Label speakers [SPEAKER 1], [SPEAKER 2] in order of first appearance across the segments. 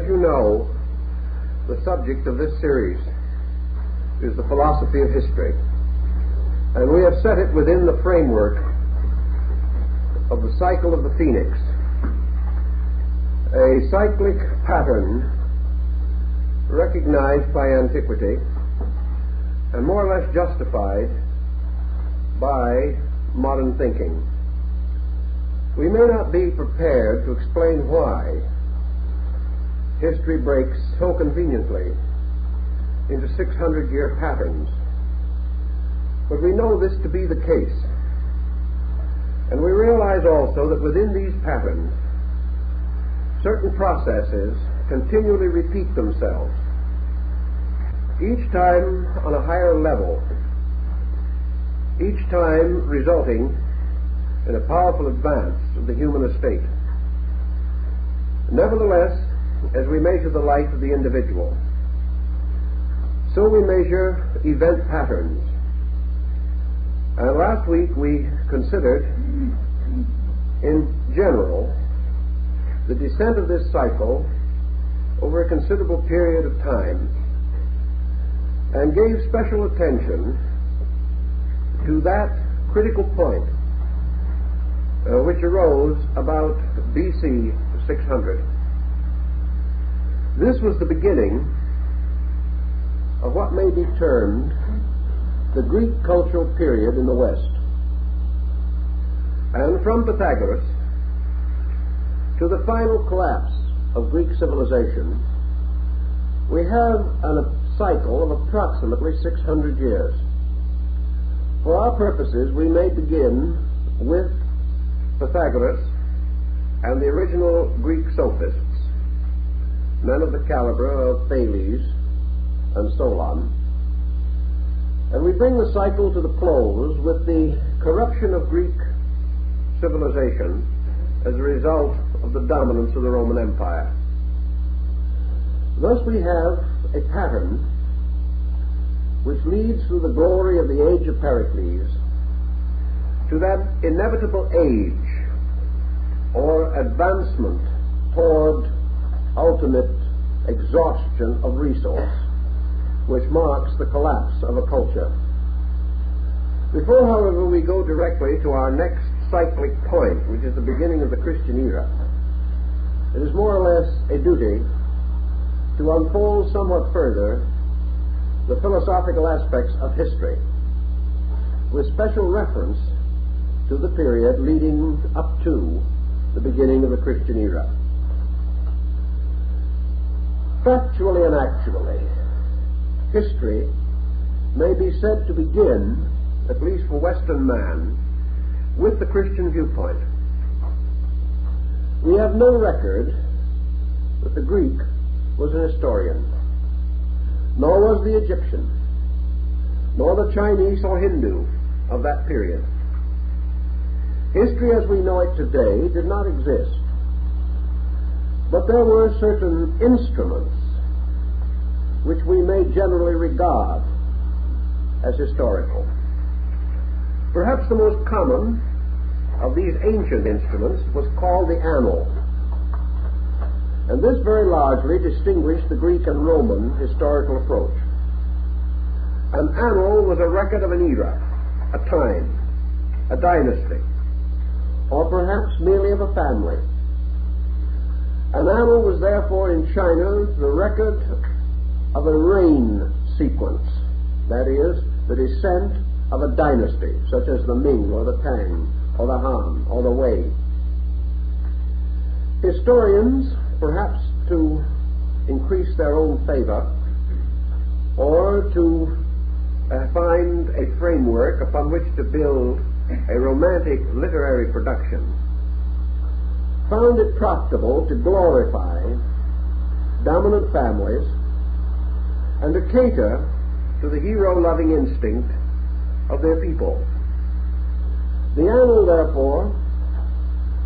[SPEAKER 1] As you know, the subject of this series is the philosophy of history, and we have set it within the framework of the cycle of the phoenix, a cyclic pattern recognized by antiquity and more or less justified by modern thinking. We may not be prepared to explain why history breaks so conveniently into 600-year patterns, but we know this to be the case. And we realize also that within these patterns, certain processes continually repeat themselves, each time on a higher level, each time resulting in a powerful advance of the human estate. Nevertheless, as we measure the life of the individual, so we measure event patterns. And last week we considered, in general, the descent of this cycle over a considerable period of time, and gave special attention to that critical point which arose about BC 600. This was the beginning of what may be termed the Greek cultural period in the West. And from Pythagoras to the final collapse of Greek civilization, we have a cycle of approximately 600 years. For our purposes, we may begin with Pythagoras and the original Greek sophists, men of the caliber of Thales and Solon, and we bring the cycle to the close with the corruption of Greek civilization as a result of the dominance of the Roman Empire. Thus we have a pattern which leads through the glory of the age of Pericles to that inevitable age or advancement toward ultimate exhaustion of resource, which marks the collapse of a culture. Before, however, we go directly to our next cyclic point, which is the beginning of the Christian era, it is more or less a duty to unfold somewhat further the philosophical aspects of history, with special reference to the period leading up to the beginning of the Christian era. Factually and actually, history may be said to begin, at least for Western man, with the Christian viewpoint. We have no record that the Greek was an historian, nor was the Egyptian, nor the Chinese or Hindu of that period. History as we know it today did not exist, but there were certain instruments which we may generally regard as historical. Perhaps the most common of these ancient instruments was called the annal, and this very largely distinguished the Greek and Roman historical approach. An annal was a record of an era, a time, a dynasty, or perhaps merely of a family. An annal was therefore in China the record of a reign sequence, that is, the descent of a dynasty, such as the Ming or the Tang or the Han or the Wei. Historians, perhaps to increase their own favor or to find a framework upon which to build a romantic literary production, found it profitable to glorify dominant families and to cater to the hero-loving instinct of their people. The annal, therefore,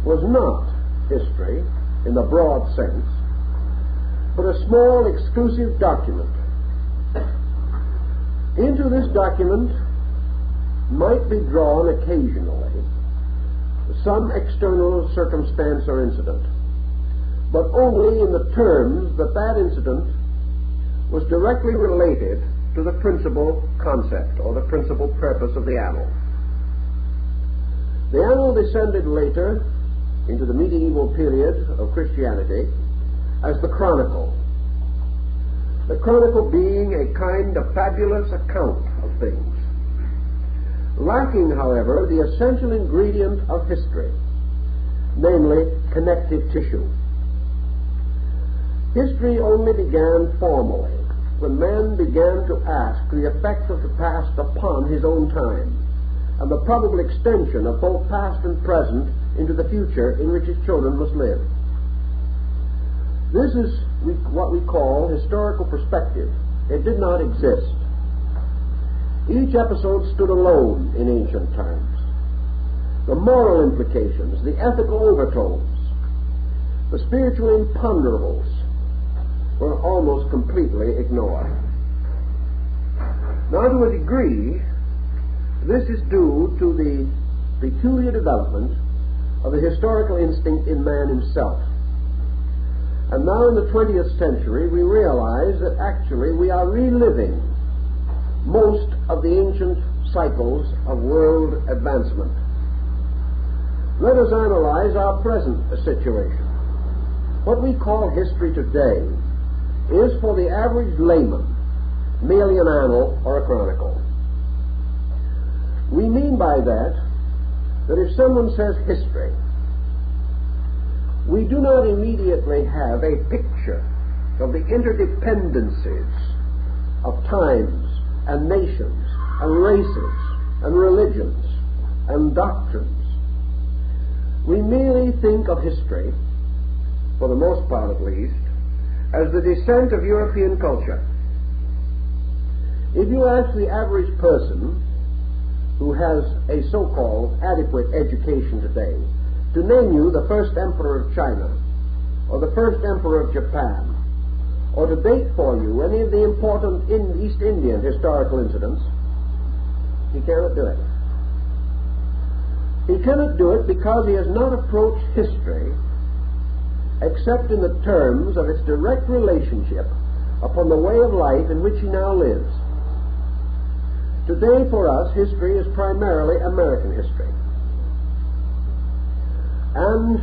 [SPEAKER 1] was not history in the broad sense, but a small exclusive document. Into this document might be drawn occasionally some external circumstance or incident, but only in the terms that that incident was directly related to the principal concept or the principal purpose of the annal. The annal descended later into the medieval period of Christianity as the chronicle. The chronicle being a kind of fabulous account of things, lacking, however, the essential ingredient of history, namely connective tissue. History only began formally when man began to ask the effect of the past upon his own time, and the probable extension of both past and present into the future in which his children must live. This is what we call historical perspective. It did not exist. Each episode stood alone in ancient times. The moral implications, the ethical overtones, the spiritual imponderables were almost completely ignored. Now, to a degree, this is due to the peculiar development of the historical instinct in man himself. And now in the 20th century, we realize that actually we are reliving most of the ancient cycles of world advancement. Let us analyze our present situation. What we call history today is for the average layman merely an annal or a chronicle. We mean by that if someone says history, we do not immediately have a picture of the interdependencies of times and nations and races and religions and doctrines. We merely think of history, for the most part at least, as the descent of European culture. If you ask the average person who has a so-called adequate education today to name you the first emperor of China or the first emperor of Japan, or to date for you any of the important East Indian historical incidents, he cannot do it. He cannot do it because he has not approached history except in the terms of its direct relationship upon the way of life in which he now lives. Today, for us, history is primarily American history. And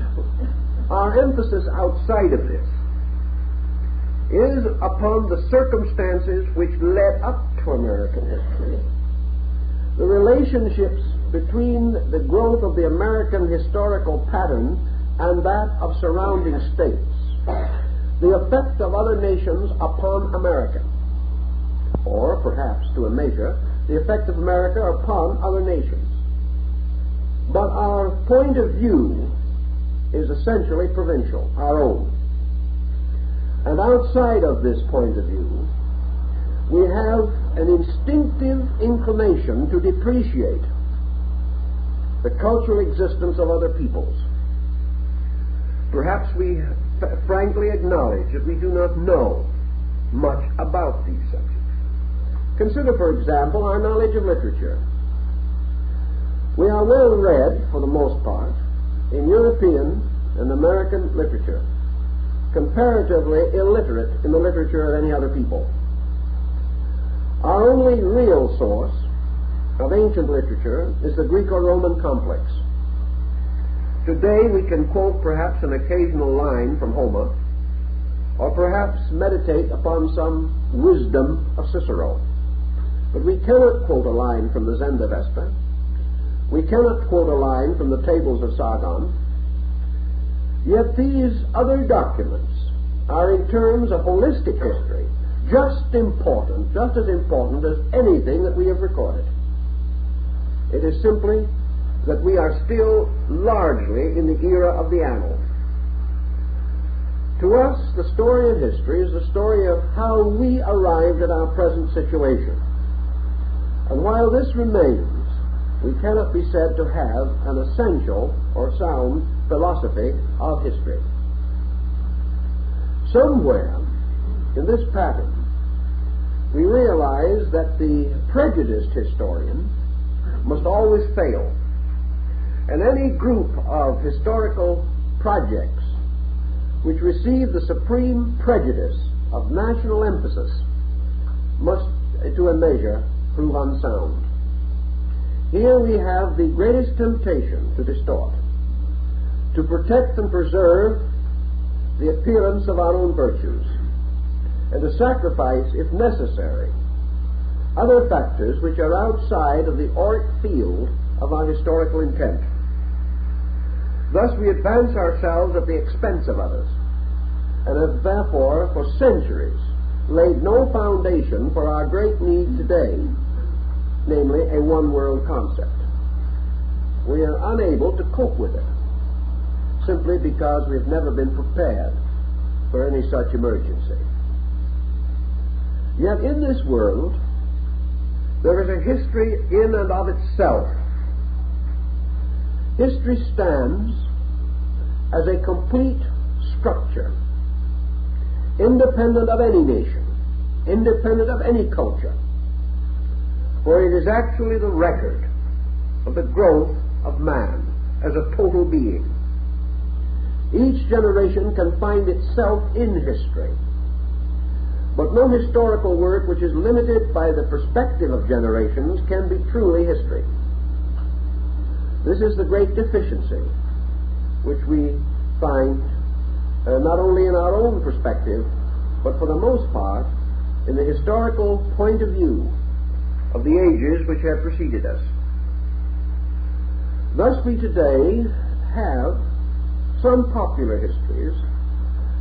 [SPEAKER 1] our emphasis outside of this is upon the circumstances which led up to American history, the relationships between the growth of the American historical pattern and that of surrounding states, the effect of other nations upon America, or perhaps to a measure, the effect of America upon other nations. But our point of view is essentially provincial, our own. And outside of this point of view, we have an instinctive inclination to depreciate the cultural existence of other peoples. Perhaps we frankly acknowledge that we do not know much about these subjects. Consider, for example, our knowledge of literature. We are well read, for the most part, in European and American literature, comparatively illiterate in the literature of any other people. Our only real source of ancient literature is the Greco-Roman complex. Today we can quote perhaps an occasional line from Homer, or perhaps meditate upon some wisdom of Cicero. But we cannot quote a line from the Zenda Vespa. We cannot quote a line from the Tables of Sargon. Yet these other documents are, in terms of holistic history, just as important as anything that we have recorded. It is simply that we are still largely in the era of the annals. To us, the story of history is the story of how we arrived at our present situation. And while this remains, we cannot be said to have an essential or sound philosophy of history. Somewhere in this pattern, we realize that the prejudiced historian must always fail. And any group of historical projects which receive the supreme prejudice of national emphasis, must, to a measure, prove unsound. Here we have the greatest temptation to distort, to protect and preserve the appearance of our own virtues, and to sacrifice, if necessary, other factors which are outside of the auric field of our historical intent. Thus we advance ourselves at the expense of others, and have therefore for centuries laid no foundation for our great need today, namely a one-world concept. We are unable to cope with it, simply because we have never been prepared for any such emergency. Yet in this world, there is a history in and of itself. History stands as a complete structure, independent of any nation, independent of any culture, for it is actually the record of the growth of man as a total being. Each generation can find itself in history, but no historical work which is limited by the perspective of generations can be truly history. This is the great deficiency which we find not only in our own perspective, but for the most part in the historical point of view of the ages which have preceded us. Thus we today have some popular histories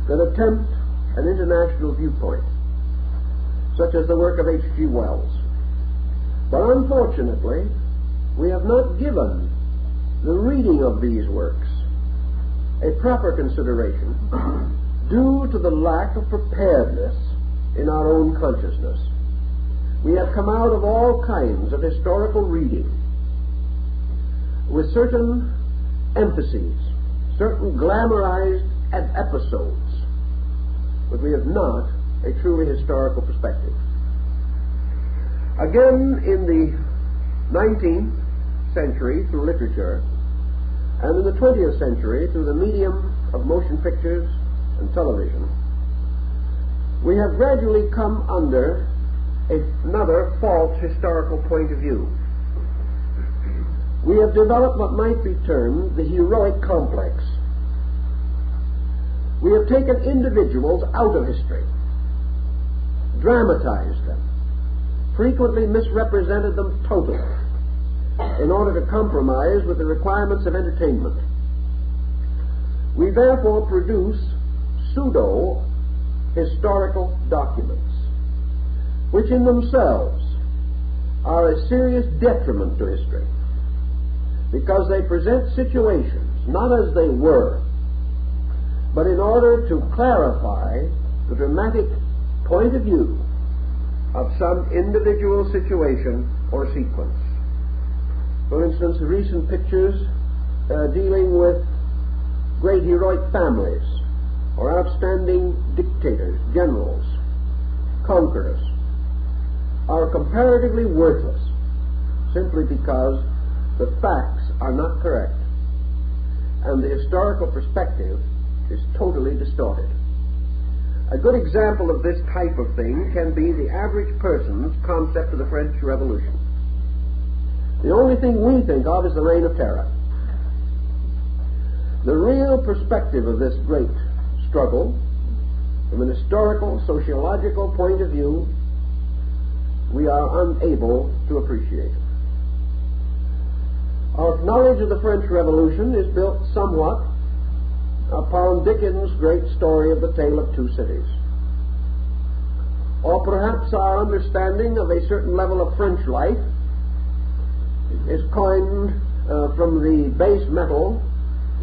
[SPEAKER 1] that attempt an international viewpoint, such as the work of H.G. Wells. But unfortunately, we have not given the reading of these works a proper consideration due to the lack of preparedness in our own consciousness. We have come out of all kinds of historical reading with certain emphases, certain glamorized episodes, but we have not a truly historical perspective. Again, in the 19th century, through literature, and in the 20th century, through the medium of motion pictures and television, we have gradually come under another false historical point of view. We have developed what might be termed the heroic complex. We have taken individuals out of history, dramatized them, frequently misrepresented them totally, in order to compromise with the requirements of entertainment. We therefore produce pseudo-historical documents, which in themselves are a serious detriment to history, because they present situations not as they were, but in order to clarify the dramatic point of view of some individual situation or sequence. For instance, recent pictures dealing with great heroic families or outstanding dictators, generals, conquerors, are comparatively worthless simply because the facts are not correct and the historical perspective is totally distorted. A good example of this type of thing can be the average person's concept of the French Revolution. The only thing we think of is the Reign of Terror. The real perspective of this great struggle, from an historical, sociological point of view, we are unable to appreciate. Our knowledge of the French Revolution is built somewhat upon Dickens' great story of the Tale of Two Cities. Or perhaps our understanding of a certain level of French life is coined from the base metal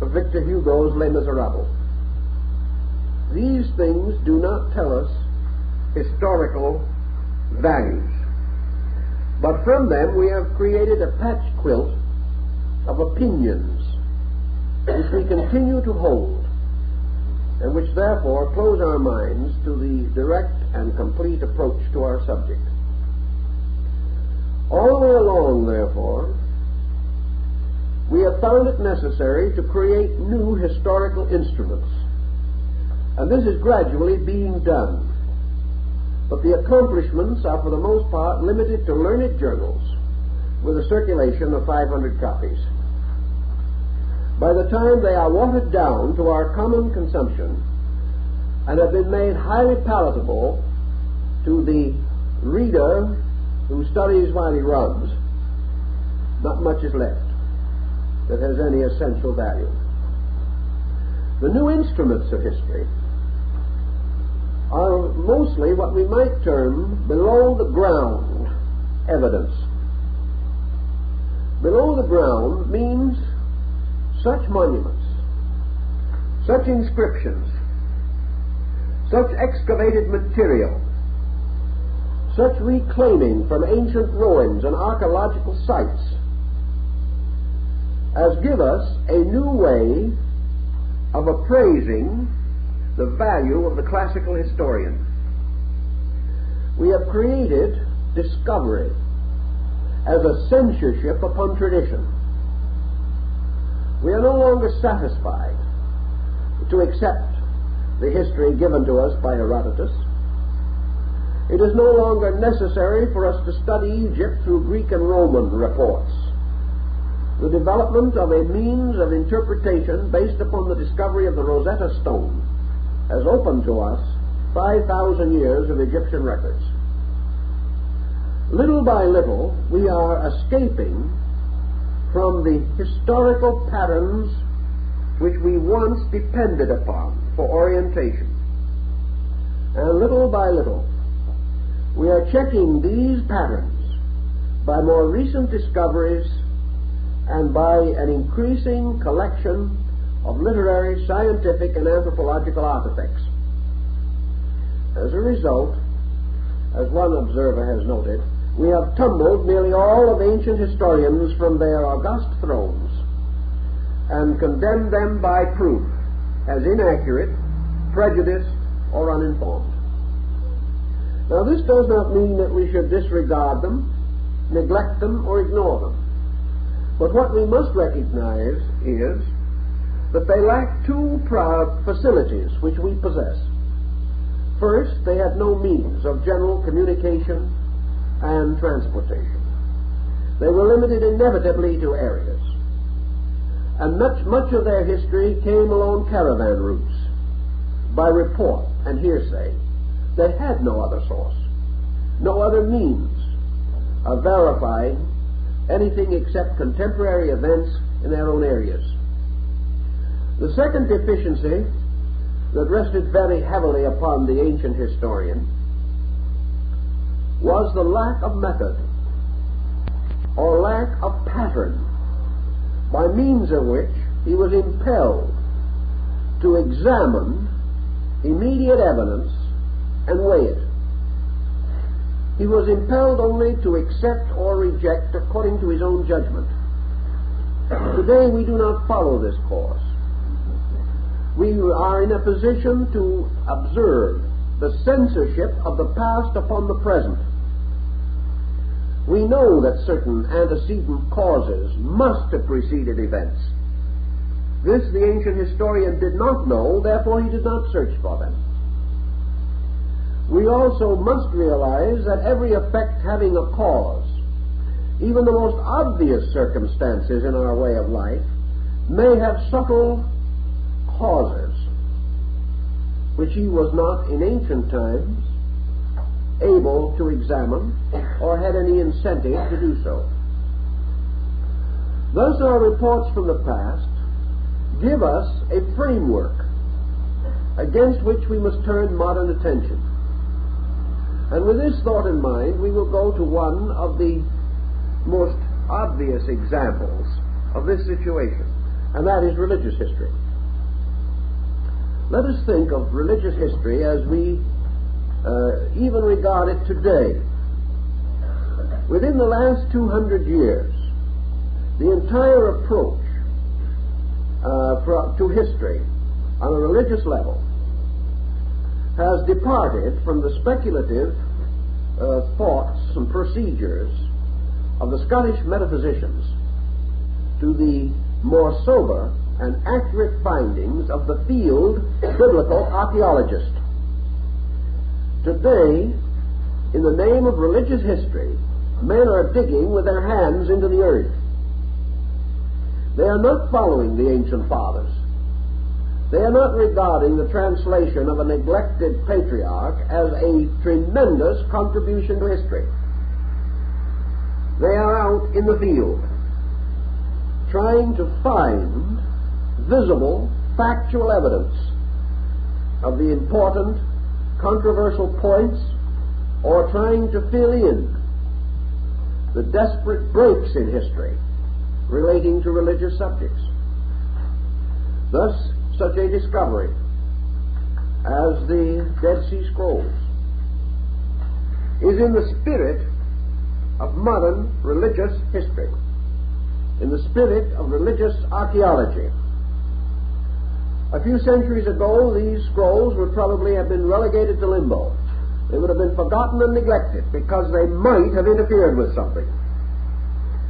[SPEAKER 1] of Victor Hugo's Les Miserables. These things do not tell us historical values, but from them we have created a patch quilt of opinions which we continue to hold, and which therefore close our minds to the direct and complete approach to our subject. All the way along, therefore, we have found it necessary to create new historical instruments And this is gradually being done. But the accomplishments are for the most part limited to learned journals with a circulation of 500 copies. By the time they are watered down to our common consumption and have been made highly palatable to the reader who studies while he runs, not much is left that has any essential value. The new instruments of history are mostly what we might term below the ground evidence. Below the ground means such monuments, such inscriptions, such excavated material, such reclaiming from ancient ruins and archaeological sites as give us a new way of appraising the value of the classical historian. We have created discovery as a censorship upon tradition. We are no longer satisfied to accept the history given to us by Herodotus. It is no longer necessary for us to study Egypt through Greek and Roman reports. The development of a means of interpretation based upon the discovery of the Rosetta Stone has opened to us 5,000 years of Egyptian records. Little by little, we are escaping from the historical patterns which we once depended upon for orientation. And little by little, we are checking these patterns by more recent discoveries and by an increasing collection of literary, scientific, and anthropological artifacts. As a result, as one observer has noted, we have tumbled nearly all of ancient historians from their august thrones and condemned them by proof as inaccurate, prejudiced, or uninformed. Now, this does not mean that we should disregard them, neglect them, or ignore them. But what we must recognize is that they lack two facilities which we possess. First, they had no means of general communication and transportation. They were limited inevitably to areas. And much of their history came along caravan routes, by report and hearsay. They had no other source, no other means of verifying anything except contemporary events in their own areas. The second deficiency that rested very heavily upon the ancient historian was the lack of method or lack of pattern by means of which he was impelled to examine immediate evidence and weigh it. He was impelled only to accept or reject according to his own judgment. Today we do not follow this course. We are in a position to observe the censorship of the past upon the present. We know that certain antecedent causes must have preceded events. This the ancient historian did not know, therefore he did not search for them. We also must realize that every effect having a cause, even the most obvious circumstances in our way of life, may have subtle causes which he was not in ancient times able to examine or had any incentive to do so. Thus our reports from the past give us a framework against which we must turn modern attention. And with this thought in mind, we will go to one of the most obvious examples of this situation, and that is religious history. Let us think of religious history as we even regard it today. Within the last 200 years, the entire approach to history on a religious level has departed from the speculative thoughts and procedures of the Scottish metaphysicians to the more sober and accurate findings of the field biblical archaeologist. Today, in the name of religious history, men are digging with their hands into the earth. They are not following the ancient fathers. They are not regarding the translation of a neglected patriarch as a tremendous contribution to history. They are out in the field trying to find visible, factual evidence of the important, controversial points, or trying to fill in the desperate breaks in history relating to religious subjects. Thus, such a discovery as the Dead Sea Scrolls is in the spirit of modern religious history, in the spirit of religious archaeology. A few centuries ago, these scrolls would probably have been relegated to limbo. They would have been forgotten and neglected because they might have interfered with something.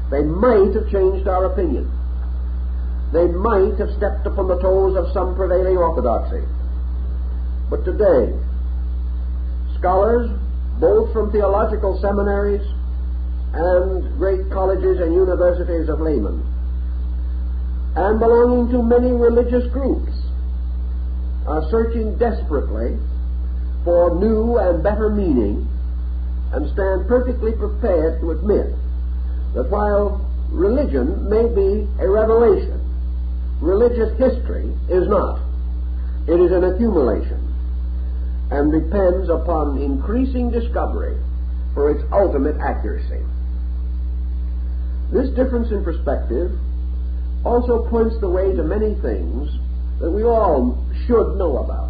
[SPEAKER 1] They might have changed our opinion. They might have stepped upon the toes of some prevailing orthodoxy. But today, scholars, both from theological seminaries and great colleges and universities of laymen, and belonging to many religious groups, are searching desperately for new and better meaning, and stand perfectly prepared to admit that while religion may be a revelation, religious history is not. It is an accumulation and depends upon increasing discovery for its ultimate accuracy. This difference in perspective also points the way to many things that we all should know about.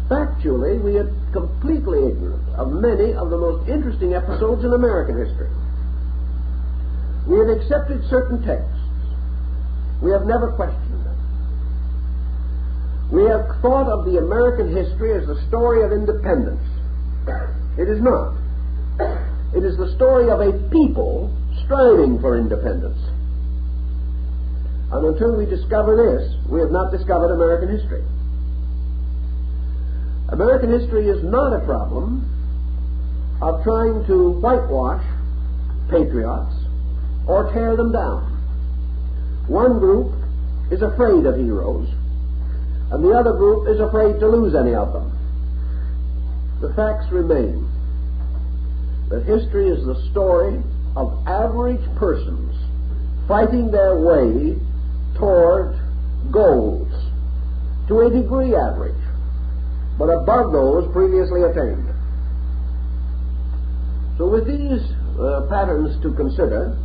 [SPEAKER 1] Factually, we are completely ignorant of many of the most interesting episodes in American history. We have accepted certain texts. We have never questioned them. We have thought of the American history as the story of independence. It is not. It is the story of a people striving for independence. And until we discover this, we have not discovered American history. American history is not a problem of trying to whitewash patriots or tear them down. One group is afraid of heroes, and the other group is afraid to lose any of them. The facts remain that history is the story of average persons fighting their way toward goals, to a degree average, but above those previously attained. So with these patterns to consider,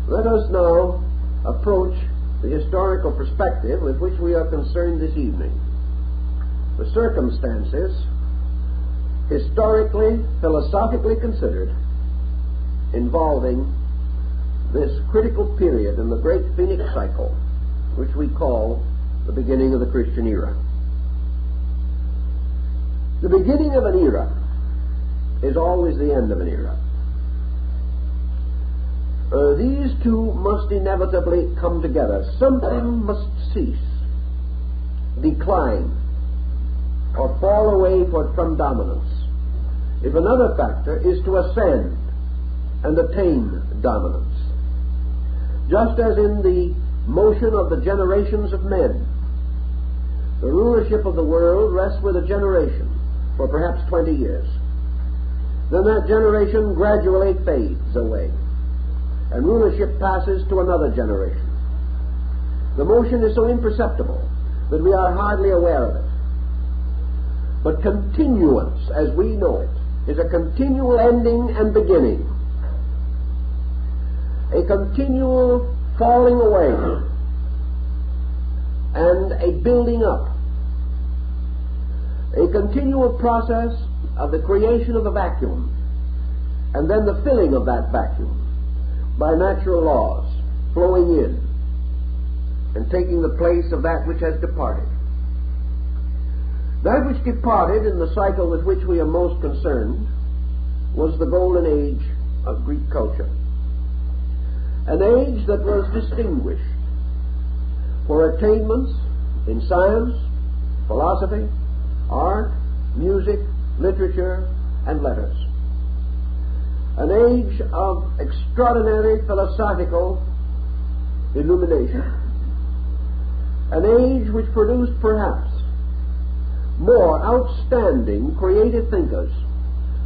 [SPEAKER 1] let us now approach the historical perspective with which we are concerned this evening. The circumstances, historically, philosophically considered, involving this critical period in the great Phoenix cycle, which we call the beginning of the Christian era. The beginning of an era is always the end of an era. These two must inevitably come together. Something must cease, decline, or fall away from dominance, if another factor is to ascend and attain dominance. Just as in the motion of the generations of men, the rulership of the world rests with a generation for perhaps 20 years. Then that generation gradually fades away, and rulership passes to another generation. The motion is so imperceptible that we are hardly aware of it. But continuance, as we know it, is a continual ending and beginning, a continual falling away and a building up, a continual process of the creation of a vacuum and then the filling of that vacuum by natural laws flowing in and taking the place of that which has departed. That which departed in the cycle with which we are most concerned was the golden age of Greek culture. an age that was distinguished for attainments in science, philosophy, art, music, literature, and letters. An age of extraordinary philosophical illumination. An age which produced perhaps more outstanding creative thinkers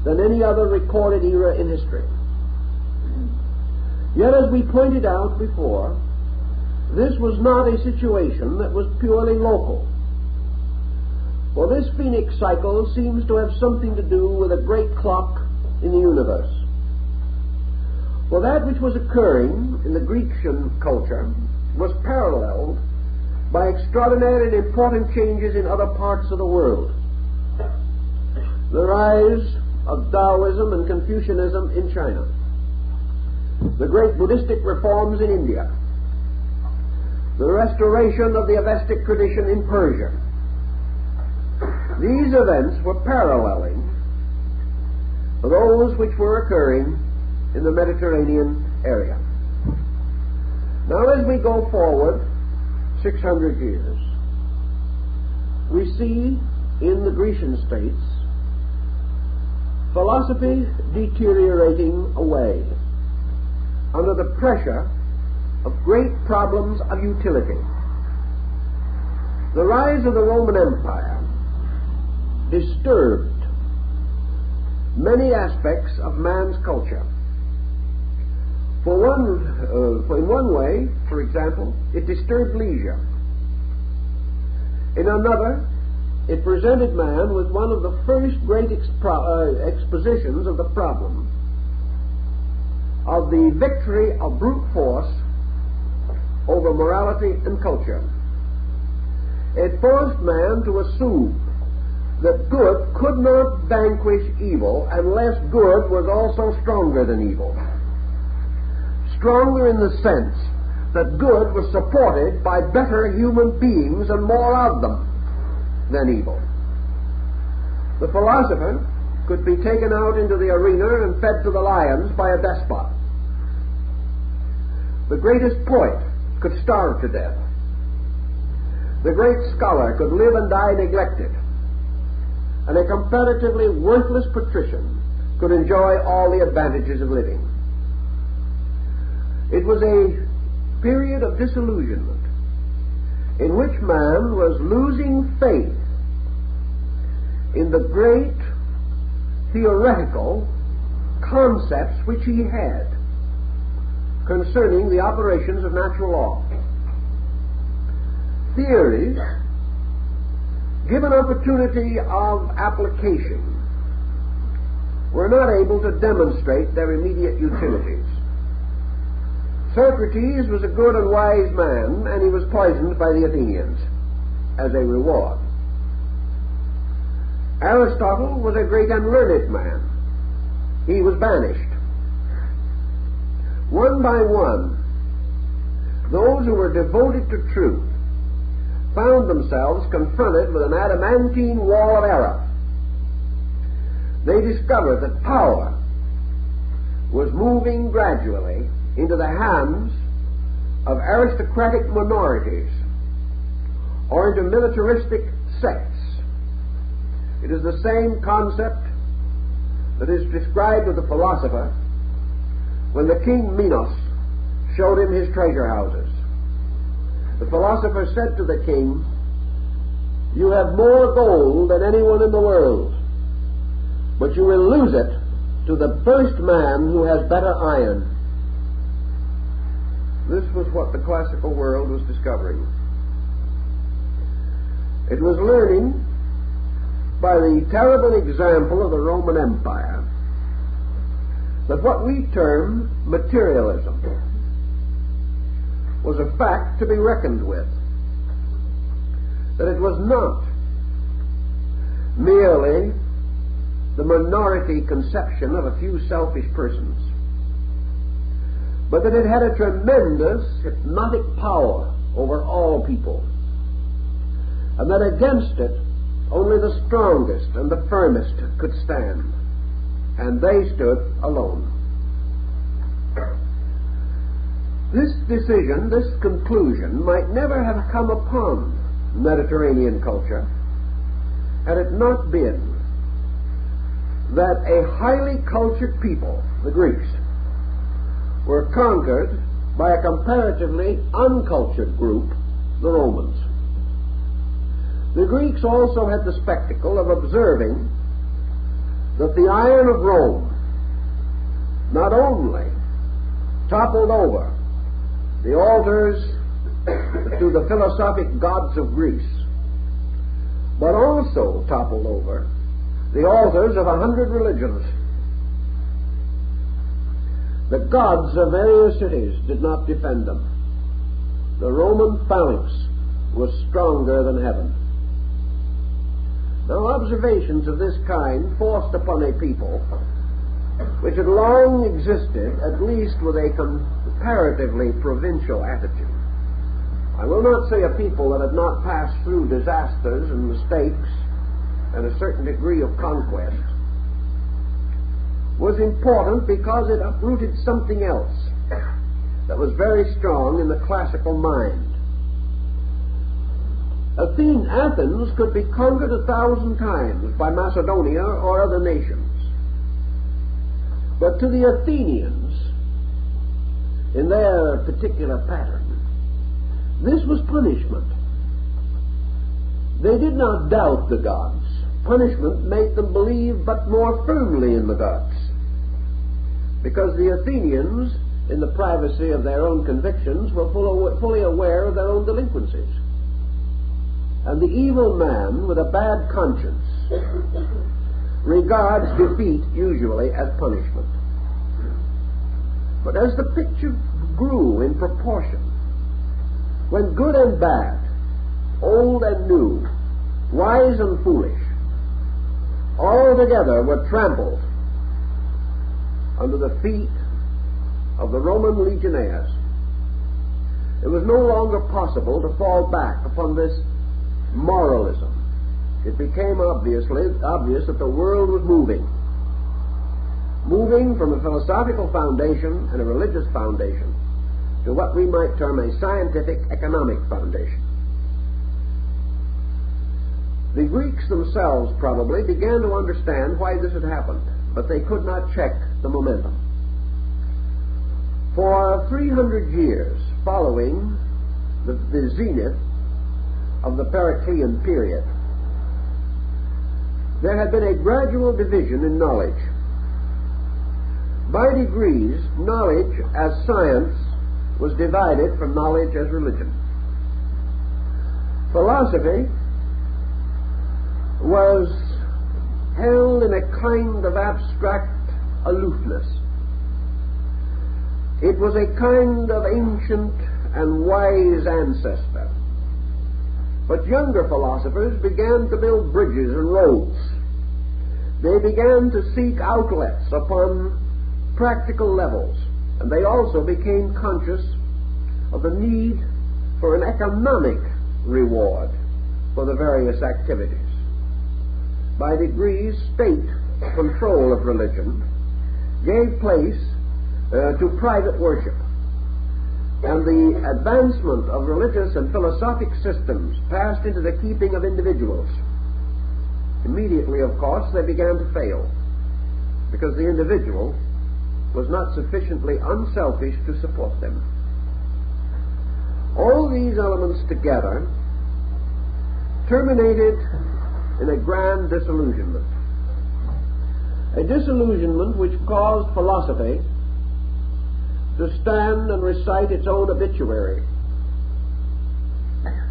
[SPEAKER 1] than any other recorded era in history. Yet, as we pointed out before, this was not a situation that was purely local. For this Phoenix cycle seems to have something to do with a great clock in the universe. For that which was occurring in the Grecian culture was paralleled by extraordinary and important changes in other parts of the world. The rise of Taoism and Confucianism in China, the great Buddhistic reforms in India, the restoration of the Avestic tradition in Persia. These events were paralleling those which were occurring in the Mediterranean area. Now, as we go forward 600 years, we see in the Grecian states philosophy deteriorating away under the pressure of great problems of utility. The rise of the Roman Empire disturbed many aspects of man's culture. In one way, for example, it disturbed leisure. In another, it presented man with one of the first great expositions of the problem of the victory of brute force over morality and culture. It forced man to assume that good could not vanquish evil unless good was also stronger than evil. Stronger in the sense that good was supported by better human beings and more of them than evil. The philosopher could be taken out into the arena and fed to the lions by a despot. The greatest poet could starve to death. The great scholar could live and die neglected. And a comparatively worthless patrician could enjoy all the advantages of living. It was a period of disillusionment in which man was losing faith in the great theoretical concepts which he had concerning the operations of natural law. Theories, given opportunity of application, were not able to demonstrate their immediate utilities. Socrates was a good and wise man, and he was poisoned by the Athenians as a reward. Aristotle was a great and learned man. He was banished. One by one, those who were devoted to truth found themselves confronted with an adamantine wall of error. They discovered that power was moving gradually into the hands of aristocratic minorities or into militaristic sects. It is the same concept that is described of the philosopher when the king Minos showed him his treasure houses. The philosopher said to the king, "You have more gold than anyone in the world, but you will lose it to the first man who has better iron." This was what the classical world was discovering. It was learning by the terrible example of the Roman Empire that what we term materialism was a fact to be reckoned with. That it was not merely the minority conception of a few selfish persons, but that it had a tremendous hypnotic power over all people, and that against it only the strongest and the firmest could stand, and they stood alone. This decision, this conclusion, might never have come upon Mediterranean culture had it not been that a highly cultured people, the Greeks, were conquered by a comparatively uncultured group, the Romans. The Greeks also had the spectacle of observing that the iron of Rome not only toppled over the altars to the philosophic gods of Greece, but also toppled over the altars of 100 religions. The gods of various cities did not defend them. The Roman phalanx was stronger than heaven. Now, observations of this kind forced upon a people which had long existed, at least with a comparatively provincial attitude. I will not say a people that had not passed through disasters and mistakes and a certain degree of conquest, was important because it uprooted something else that was very strong in the classical mind. Athens could be conquered 1,000 times by Macedonia or other nations. But to the Athenians, in their particular pattern, this was punishment. They did not doubt the gods. Punishment made them believe but more firmly in the gods. Because the Athenians, in the privacy of their own convictions, were fully aware of their own delinquencies. And the evil man with a bad conscience regards defeat usually as punishment. But as the picture grew in proportion, when good and bad, old and new, wise and foolish, all together were trampled under the feet of the Roman legionnaires, it was no longer possible to fall back upon this moralism. It became obvious that the world was moving from a philosophical foundation and a religious foundation to what we might term a scientific economic foundation. The Greeks themselves probably began to understand why this had happened, but they could not check the momentum. For 300 years following the zenith of the Periclean period, there had been a gradual division in knowledge. By degrees, knowledge as science was divided from knowledge as religion. Philosophy was held in a kind of abstract aloofness. It was a kind of ancient and wise ancestor. But younger philosophers began to build bridges and roads. They began to seek outlets upon practical levels, and they also became conscious of the need for an economic reward for the various activities. By degrees, state control of religion gave place to private worship, and the advancement of religious and philosophic systems passed into the keeping of individuals. Immediately, of course, they began to fail, because the individual was not sufficiently unselfish to support them. All these elements together terminated in a grand disillusionment. A disillusionment which caused philosophy to stand and recite its own obituary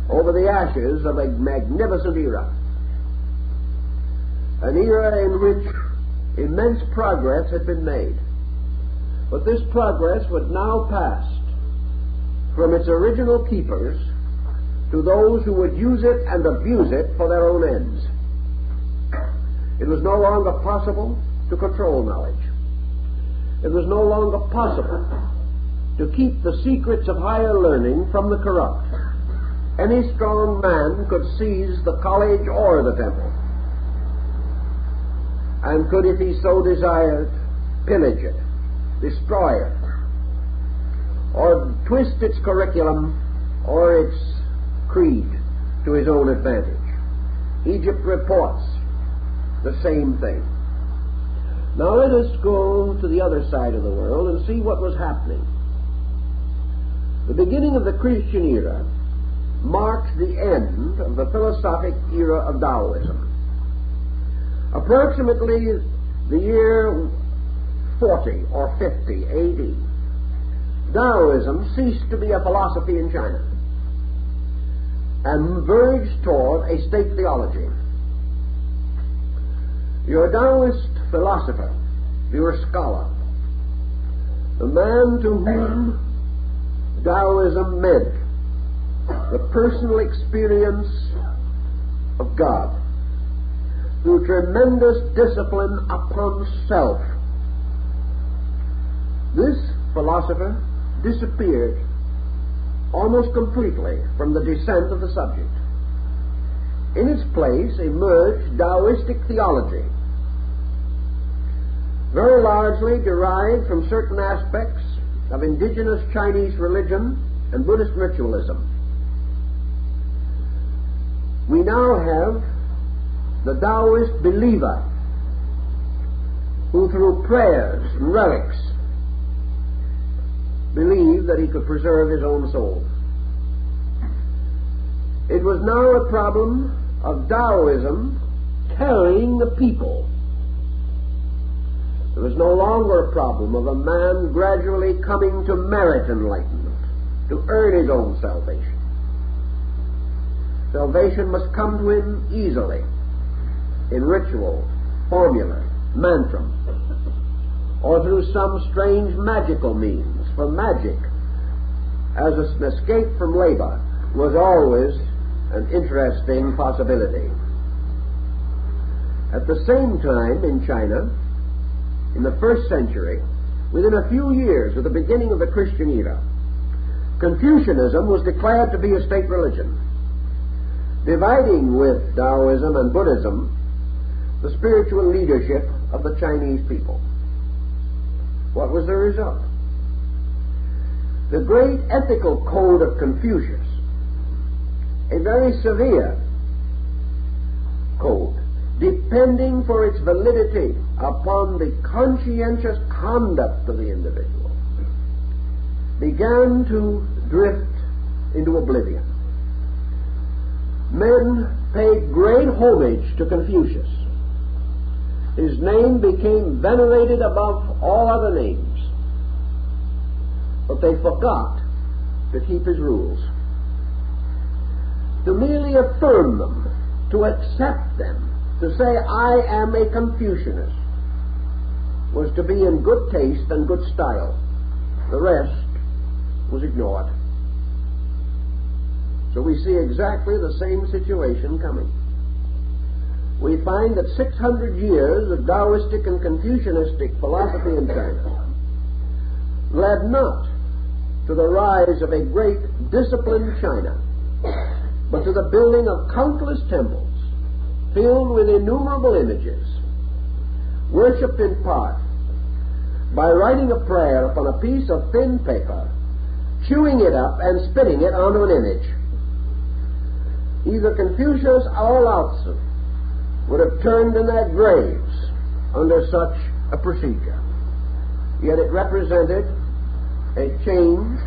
[SPEAKER 1] over the ashes of a magnificent era. An era in which immense progress had been made. But this progress would now pass from its original keepers to those who would use it and abuse it for their own ends. It was no longer possible to control knowledge. It was no longer possible to keep the secrets of higher learning from the corrupt. Any strong man could seize the college or the temple, and could, if he so desired, pillage it, destroy it. or twist its curriculum or its creed to his own advantage. Egypt reports the same thing. Now let us go to the other side of the world and see what was happening. The beginning of the Christian era marked the end of the philosophic era of Taoism. Approximately the year 40 or 50 A.D., Taoism ceased to be a philosophy in China and verged toward a state theology. Your Taoist philosopher, your scholar, the man to whom Taoism meant the personal experience of God through tremendous discipline upon self, this philosopher disappeared almost completely from the descent of the subject. In its place emerged Taoistic theology, very largely derived from certain aspects of indigenous Chinese religion and Buddhist ritualism. We now have the Taoist believer who through prayers and relics believed that he could preserve his own soul. It was now a problem of Taoism carrying the people. It was no longer a problem of a man gradually coming to merit enlightenment, to earn his own salvation. Salvation must come to him easily, in ritual, formula, mantra, or through some strange magical means. For magic, as an escape from labor, was always an interesting possibility. At the same time, in China, in the first century, within a few years of the beginning of the Christian era, Confucianism was declared to be a state religion, dividing with Taoism and Buddhism the spiritual leadership of the Chinese people. What was the result? The great ethical code of Confucius, a very severe code, depending for its validity upon the conscientious conduct of the individual, began to drift into oblivion. Men paid great homage to Confucius. His name became venerated above all other names. But they forgot to keep his rules. To merely affirm them, to accept them, to say, I am a Confucianist, was to be in good taste and good style. The rest was ignored. So we see exactly the same situation coming. We find that 600 years of Taoistic and Confucianistic philosophy in China led not to the rise of a great disciplined China, but to the building of countless temples filled with innumerable images, worshipped in part by writing a prayer upon a piece of thin paper, chewing it up and spitting it onto an image. Either Confucius or Lao Tzu would have turned in their graves under such a procedure. Yet it represented a change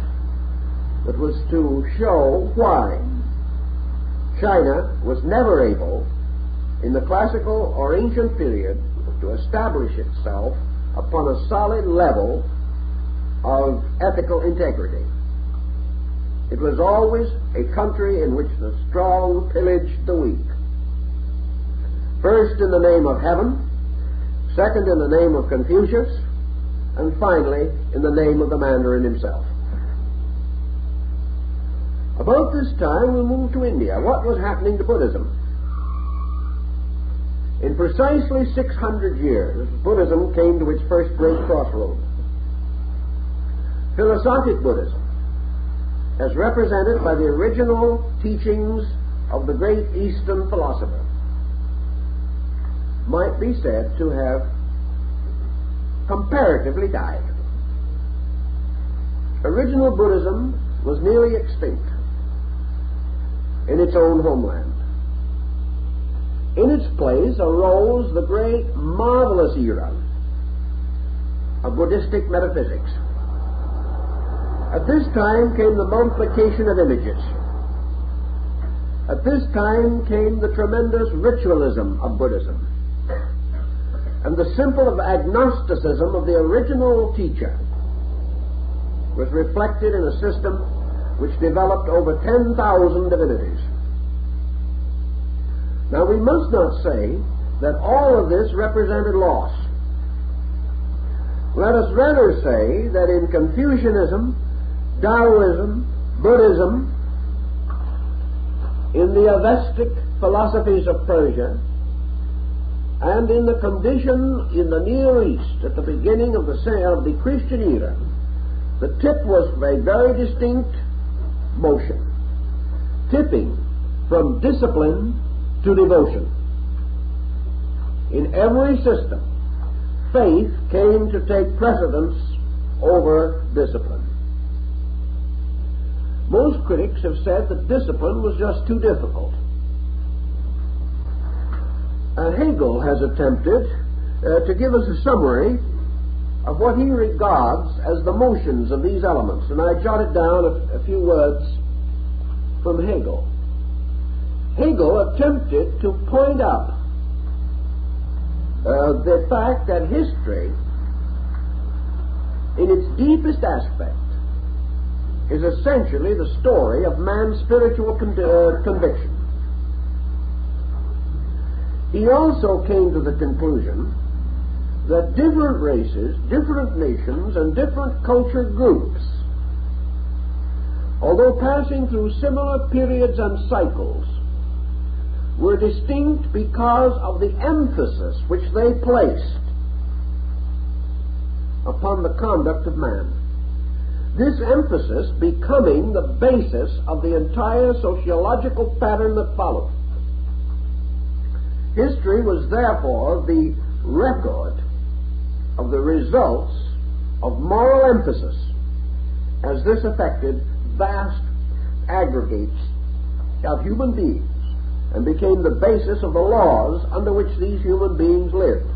[SPEAKER 1] that was to show why China was never able, in the classical or ancient period, to establish itself upon a solid level of ethical integrity. It was always a country in which the strong pillaged the weak. First in the name of heaven, second in the name of Confucius, and finally in the name of the Mandarin himself. About this time we'll move to India. What was happening to Buddhism? In precisely 600 years, Buddhism came to its first great crossroads. Philosophic Buddhism, as represented by the original teachings of the great Eastern philosopher, might be said to have comparatively died. original Buddhism was nearly extinct in its own homeland. In its place arose the great, marvelous era of Buddhistic metaphysics. At this time came the multiplication of images. At this time came the tremendous ritualism of Buddhism, and the simple agnosticism of the original teacher was reflected in a system which developed over 10,000 divinities. Now, we must not say that all of this represented loss. Let us rather say that in Confucianism, Taoism, Buddhism, in the Avestic philosophies of Persia, and in the condition in the Near East at the beginning of the Christian era, the tip was a very distinct motion, tipping from discipline to devotion. In every system, faith came to take precedence over discipline. Most critics have said that discipline was just too difficult. Hegel has attempted to give us a summary of what he regards as the motions of these elements, and I jotted down a few words from Hegel. Hegel attempted to point out the fact that history, in its deepest aspect, is essentially the story of man's spiritual conviction. He also came to the conclusion that different races, different nations, and different culture groups, although passing through similar periods and cycles, were distinct because of the emphasis which they placed upon the conduct of man. This emphasis becoming the basis of the entire sociological pattern that followed. History was therefore the record of the results of moral emphasis, as this affected vast aggregates of human beings and became the basis of the laws under which these human beings lived.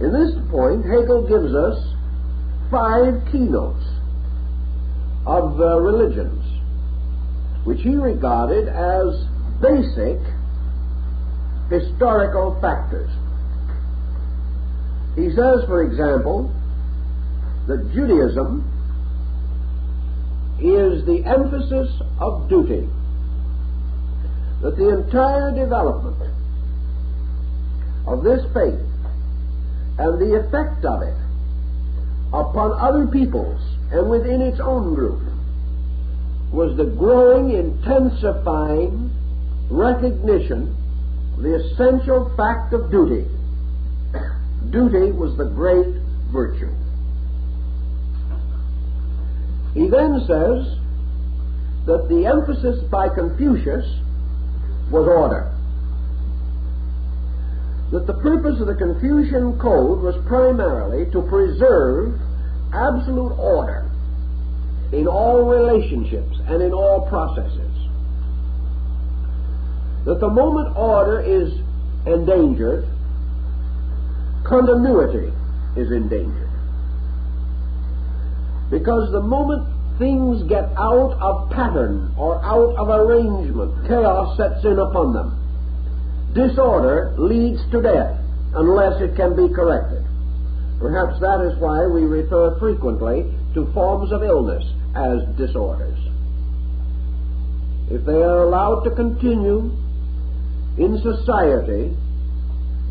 [SPEAKER 1] In this point, Hegel gives us 5 keynotes of religions, which he regarded as basic historical factors. He says, for example, that Judaism is the emphasis of duty, that the entire development of this faith and the effect of it upon other peoples and within its own group was the growing, intensifying recognition of the essential fact of duty. Duty was the great virtue. He then says that the emphasis by Confucius was order. That the purpose of the Confucian code was primarily to preserve absolute order in all relationships and in all processes. That the moment order is endangered, continuity is endangered. Because the moment things get out of pattern or out of arrangement, chaos sets in upon them. Disorder leads to death unless it can be corrected. Perhaps that is why we refer frequently to forms of illness as disorders. If they are allowed to continue in society,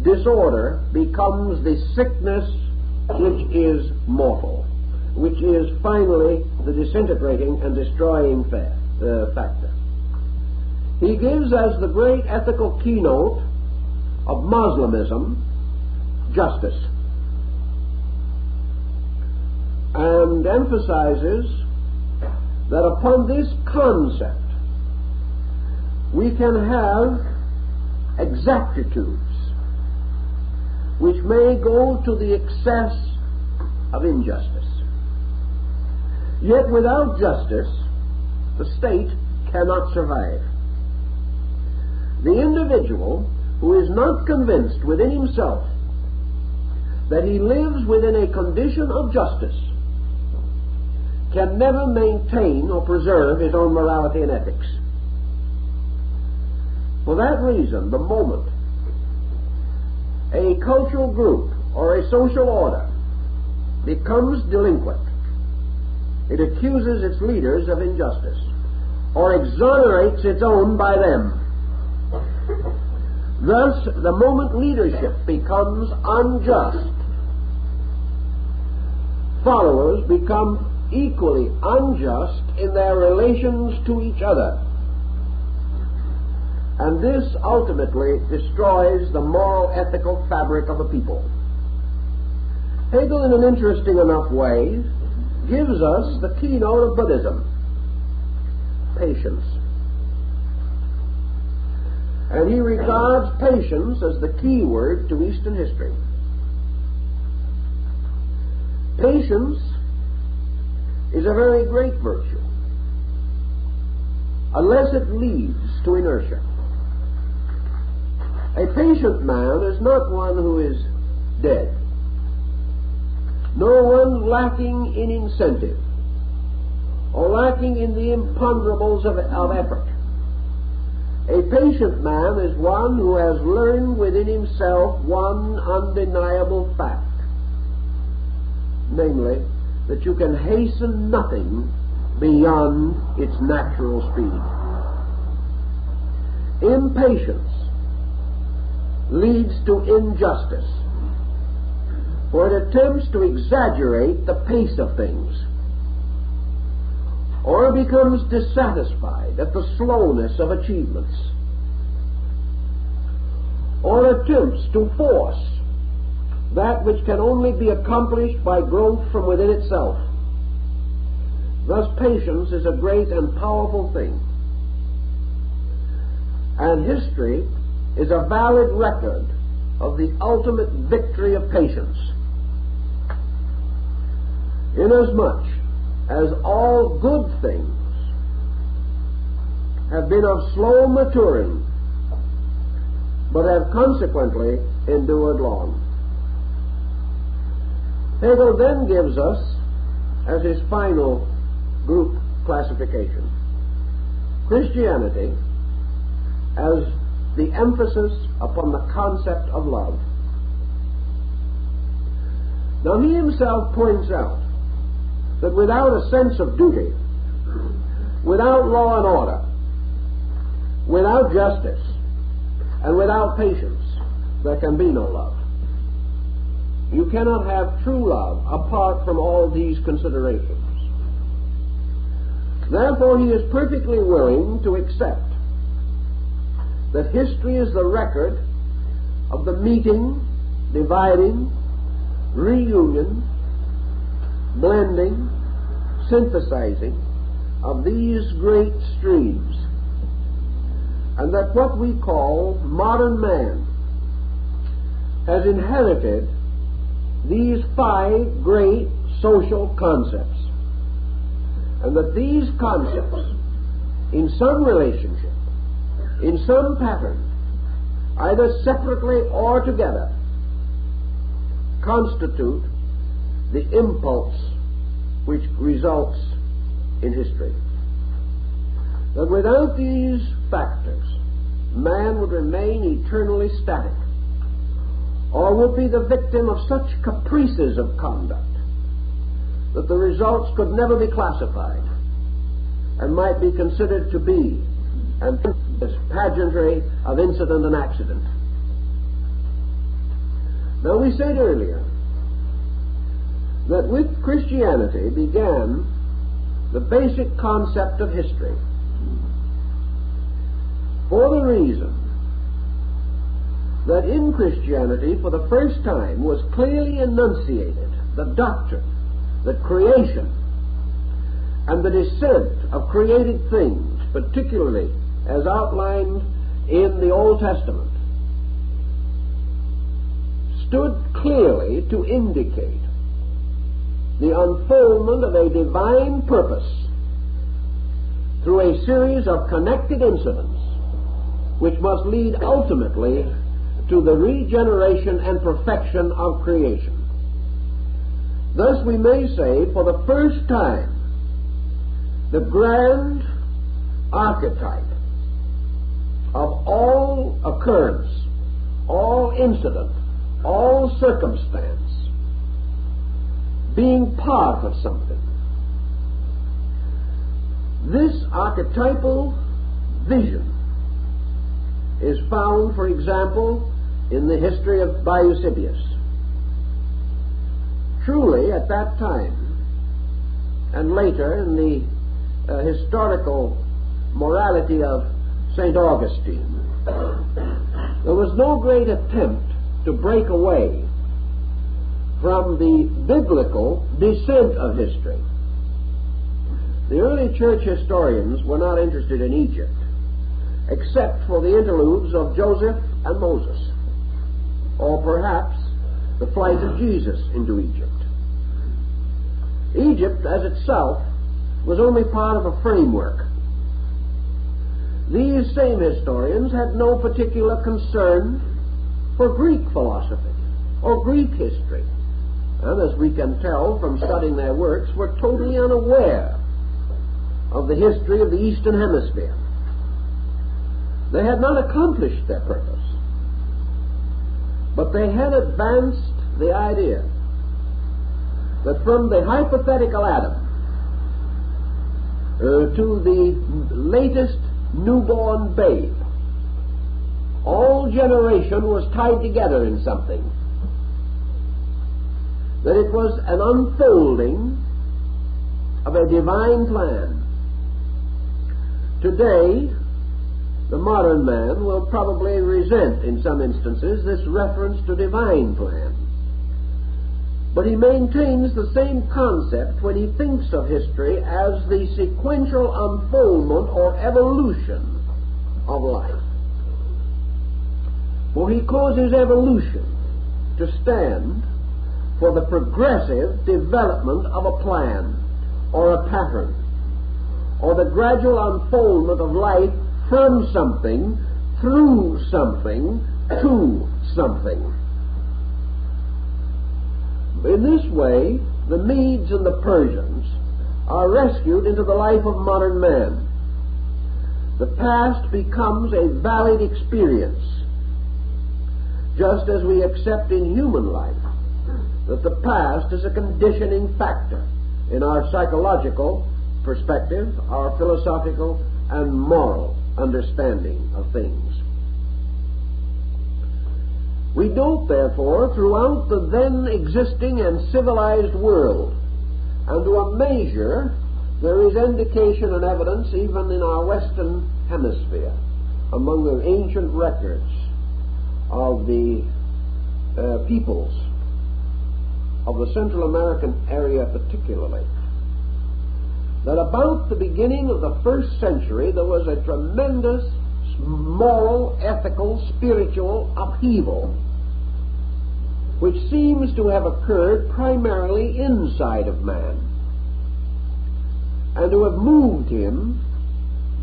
[SPEAKER 1] disorder becomes the sickness which is mortal, which is finally the disintegrating and destroying factor. He gives as the great ethical keynote of Moslemism justice, and emphasizes that upon this concept we can have exactitudes which may go to the excess of injustice. Yet without justice, the state cannot survive. The individual who is not convinced within himself that he lives within a condition of justice can never maintain or preserve his own morality and ethics. For that reason, the moment a cultural group or a social order becomes delinquent, it accuses its leaders of injustice or exonerates its own by them. Thus, the moment leadership becomes unjust, followers become equally unjust in their relations to each other. And this ultimately destroys the moral, ethical fabric of a people. Hegel, in an interesting enough way, gives us the keynote of Buddhism: patience. And he regards patience as the key word to Eastern history. Patience is a very great virtue, unless it leads to inertia. A patient man is not one who is dead, nor one lacking in incentive, or lacking in the imponderables of effort. A patient man is one who has learned within himself one undeniable fact, namely, that you can hasten nothing beyond its natural speed. Impatience leads to injustice, for it attempts to exaggerate the pace of things, or becomes dissatisfied at the slowness of achievements, or attempts to force that which can only be accomplished by growth from within itself. Thus, patience is a great and powerful thing, and history is a valid record of the ultimate victory of patience, inasmuch as all good things have been of slow maturing, but have consequently endured long. Hegel then gives us, as his final group classification, Christianity as the emphasis upon the concept of love. Now, he himself points out that without a sense of duty, without law and order, without justice, and without patience, there can be no love. You cannot have true love apart from all these considerations. Therefore, he is perfectly willing to accept that history is the record of the meeting, dividing, reunion, blending, synthesizing of these great streams, and that what we call modern man has inherited these 5 great social concepts, and that these concepts, in some relationship, in some pattern, either separately or together, constitute the impulse which results in history. That without these factors, man would remain eternally static, or would be the victim of such caprices of conduct that the results could never be classified and might be considered to be an pageantry of incident and accident. Now, we said earlier that with Christianity began the basic concept of history, for the reason that in Christianity for the first time was clearly enunciated the doctrine that creation and the descent of created things, particularly as outlined in the Old Testament, stood clearly to indicate the unfoldment of a divine purpose through a series of connected incidents which must lead ultimately to the regeneration and perfection of creation. Thus we may say, for the first time, the grand archetype of all occurrence, all incident, all circumstance, being part of something. This archetypal vision is found, for example, in the history of Eusebius. Truly, at that time, and later in the historical morality of St. Augustine, there was no great attempt to break away from the biblical descent of history. The early church historians were not interested in Egypt, except for the interludes of Joseph and Moses, or perhaps the flight of Jesus into Egypt. Egypt, as itself, was only part of a framework. These same historians had no particular concern for Greek philosophy or Greek history, and as we can tell from studying their works, were totally unaware of the history of the Eastern Hemisphere. They had not accomplished their purpose, but they had advanced the idea that from the hypothetical Adam to the latest newborn babe, all generation was tied together in something, that it was an unfolding of a divine plan. Today, the modern man will probably resent in some instances this reference to divine plan, but he maintains the same concept when he thinks of history as the sequential unfoldment or evolution of life. For he causes evolution to stand for the progressive development of a plan or a pattern, or the gradual unfoldment of life from something, through something, to something. In this way, the Medes and the Persians are rescued into the life of modern man. The past becomes a valid experience, just as we accept in human life that the past is a conditioning factor in our psychological perspective, our philosophical and moral understanding of things. We note, therefore, throughout the then existing and civilized world, and to a measure, there is indication and evidence even in our Western Hemisphere, among the ancient records of the peoples of the Central American area particularly, that about the beginning of the first century there was a tremendous moral, ethical, spiritual upheaval which seems to have occurred primarily inside of man and to have moved him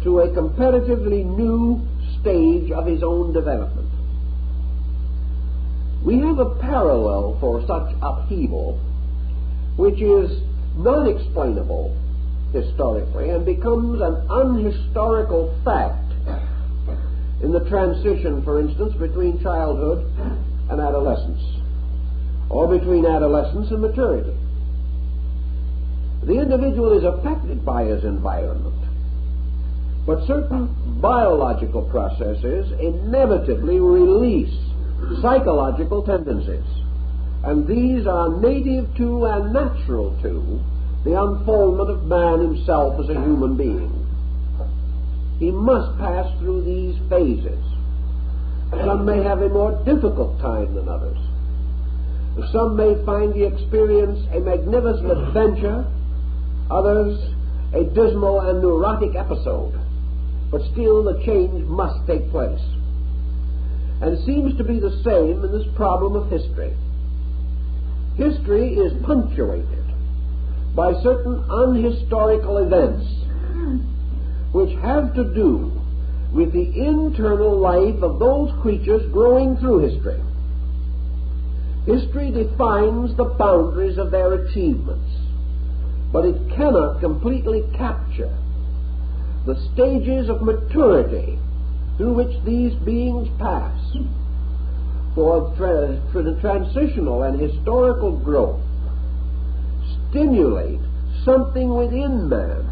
[SPEAKER 1] to a comparatively new stage of his own development. We have a parallel for such upheaval which is non-explainable historically and becomes an unhistorical fact in the transition, for instance, between childhood and adolescence, or between adolescence and maturity. The individual is affected by his environment, but certain biological processes inevitably release psychological tendencies, and these are native to and natural to the unfoldment of man himself as a human being. He must pass through these phases. Some may have a more difficult time than others. Some may find the experience a magnificent adventure, others a dismal and neurotic episode, but still the change must take place. And it seems to be the same in this problem of history. History is punctuated by certain unhistorical events which have to do with the internal life of those creatures growing through history. History defines the boundaries of their achievements, but it cannot completely capture the stages of maturity through which these beings pass. For the transitional and historical growth stimulate something within man,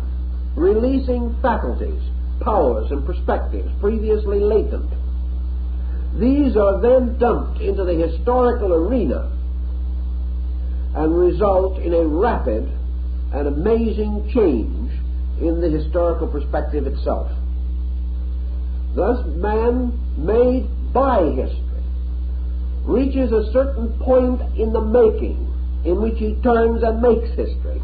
[SPEAKER 1] releasing faculties, powers, and perspectives previously latent. These are then dumped into the historical arena and result in a rapid and amazing change in the historical perspective itself. Thus, man, made by history, reaches a certain point in the making in which he turns and makes history.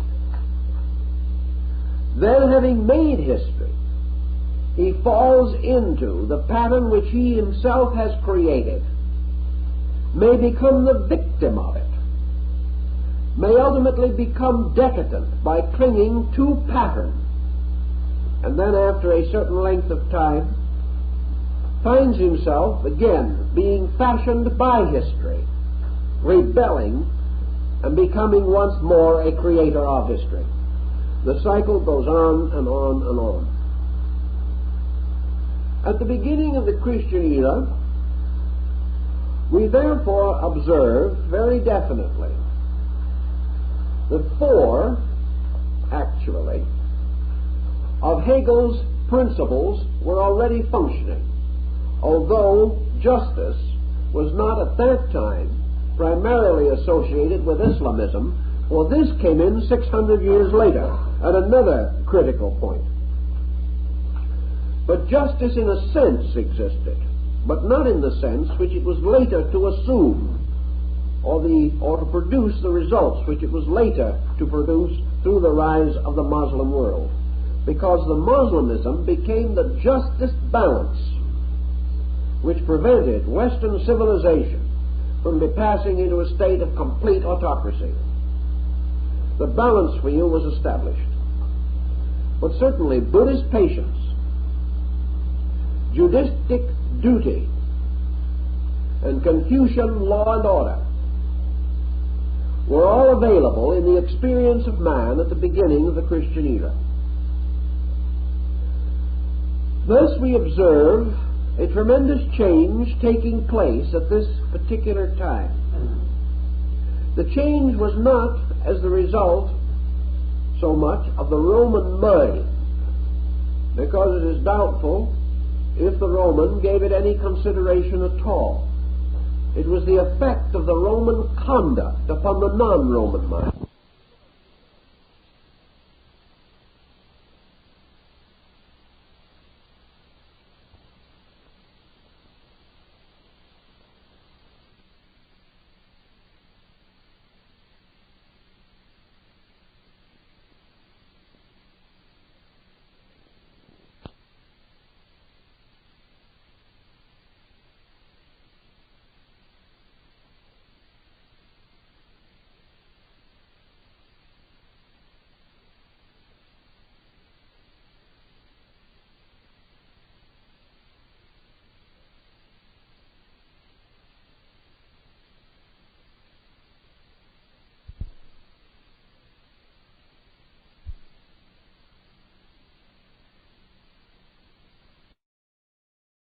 [SPEAKER 1] Then, having made history, he falls into the pattern which he himself has created, may become the victim of it, may ultimately become decadent by clinging to pattern, and then after a certain length of time finds himself again being fashioned by history, rebelling and becoming once more a creator of history. The cycle goes on and on and on. At the beginning of the Christian era, we therefore observe very definitely that four, actually, of Hegel's principles were already functioning, although justice was not at that time primarily associated with Islamism, for this came in 600 years later at another critical point. But justice in a sense existed, but not in the sense which it was later to assume or to produce the results which it was later to produce through the rise of the Muslim world, because the Muslimism became the justest balance which prevented Western civilization from passing into a state of complete autocracy. The balance wheel was established. But certainly Buddhist patience, Judaistic duty, and Confucian law and order were all available in the experience of man at the beginning of the Christian era. Thus we observe a tremendous change taking place at this particular time. The change was not as the result so much of the Roman mind, because it is doubtful if the Roman gave it any consideration at all. It was the effect of the Roman conduct upon the non-Roman mind.